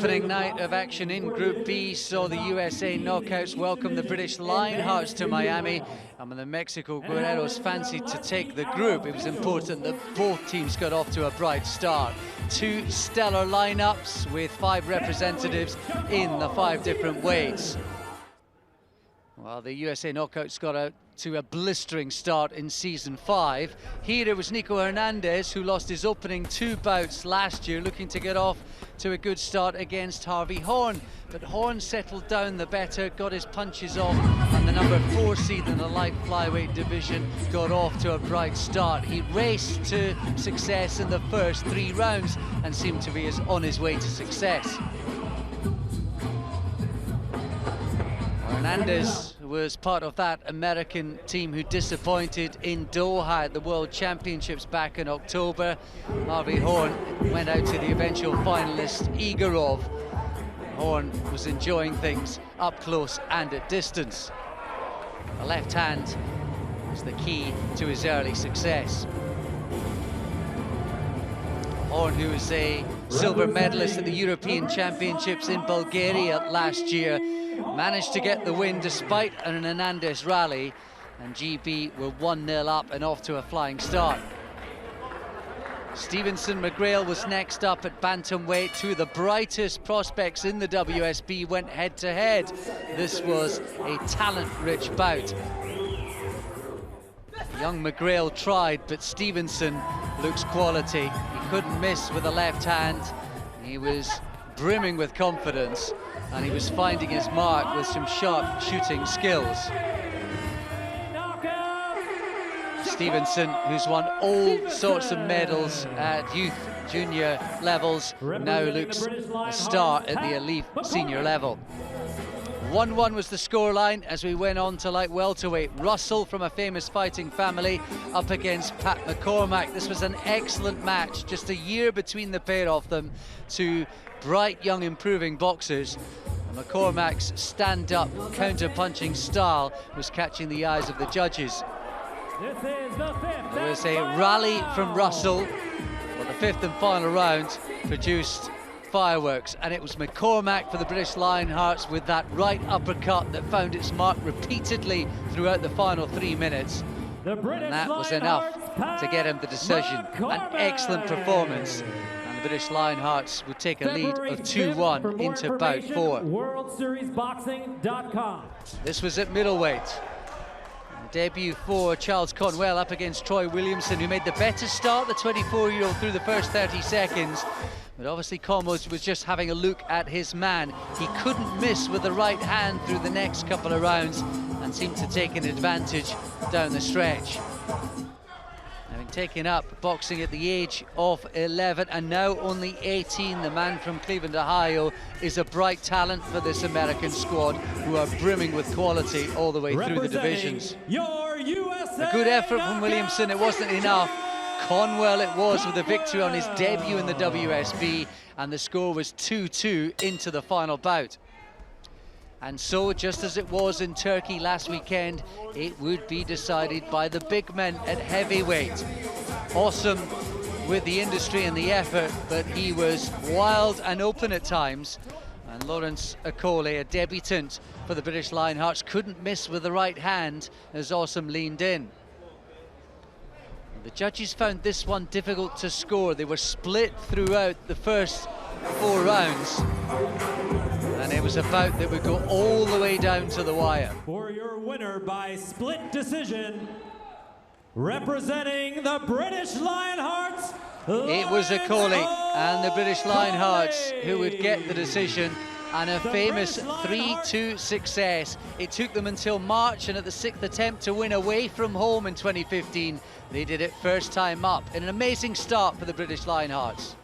opening night of action in Group B saw the USA Knockouts welcome the British Lionhearts to Miami. And when the Mexico Guerreros fancied to take the group, it was important that both teams got off to a bright start. Two stellar lineups with 5 representatives in the 5 different weights. Well, the USA Knockouts got to a blistering start in Season 5. Here it was Nico Hernandez who lost his opening 2 bouts last year, looking to get off to a good start against Harvey Horn. But Horn settled down the better, got his punches off, and the number 4 seed in the light flyweight division got off to a bright start. He raced to success in the first 3 rounds and seemed to be on his way to success. Hernandez was part of that American team who disappointed in Doha at the World Championships back in October. Harvey Horn went out to the eventual finalist Igorov. Horn was enjoying things up close and at distance. The left hand was the key to his early success. Horn, who was a silver medalist at the European Championships in Bulgaria last year, managed to get the win despite an Hernandez rally, and GB were 1-0 up and off to a flying start. Stevenson McGrail was next up at bantamweight. 2 of the brightest prospects in the WSB went head-to-head. This was a talent-rich bout. Young McGrail tried, but Stevenson looks quality. He couldn't miss with the left hand. He was brimming with confidence, and he was finding his mark with some sharp shooting skills. Stevenson, who's won all sorts of medals at youth, junior levels, now looks a star at the elite senior level. 1-1 was the scoreline as we went on to light welterweight. Russell, from a famous fighting family, up against Pat McCormack. This was an excellent match, just a year between the pair of them. 2 bright, young, improving boxers. And McCormack's stand-up, counter-punching style was catching the eyes of the judges. There was a rally from Russell, but the 5th and final round produced fireworks, and it was McCormack for the British Lionhearts with that right uppercut that found its mark repeatedly throughout the final 3 minutes. And that was enough to get him the decision. An excellent performance. The British Lionhearts would take a lead of 2-1 into bout 4. boxing.Com. This was at middleweight. Debut for Charles Conwell up against Troy Williamson, who made the better start, the 24-year-old, through the first 30 seconds. But obviously Conwell was just having a look at his man. He couldn't miss with the right hand through the next couple of rounds and seemed to take an advantage down the stretch. Having taken up boxing at the age of 11 and now only 18, the man from Cleveland, Ohio, is a bright talent for this American squad, who are brimming with quality all the way through the divisions. A good effort from Williamson. It wasn't enough. Conwell it was, with a victory on his debut in the WSB, and the score was 2-2 into the final bout. And so, just as it was in Turkey last weekend, it would be decided by the big men at heavyweight. Awesome with the industry and the effort, but he was wild and open at times. And Lawrence Akole, a debutant for the British Lionhearts, couldn't miss with the right hand as Awesome leaned in. The judges found this one difficult to score. They were split throughout the first 4 rounds. And it was a bout that would go all the way down to the wire. For your winner by split decision, representing the British Lionhearts, it was Akole and the British Lionhearts who would get the decision, and a famous 3-2 success. It took them until March, and at the 6th attempt to win away from home in 2015, they did it first time up. An amazing start for the British Lionhearts.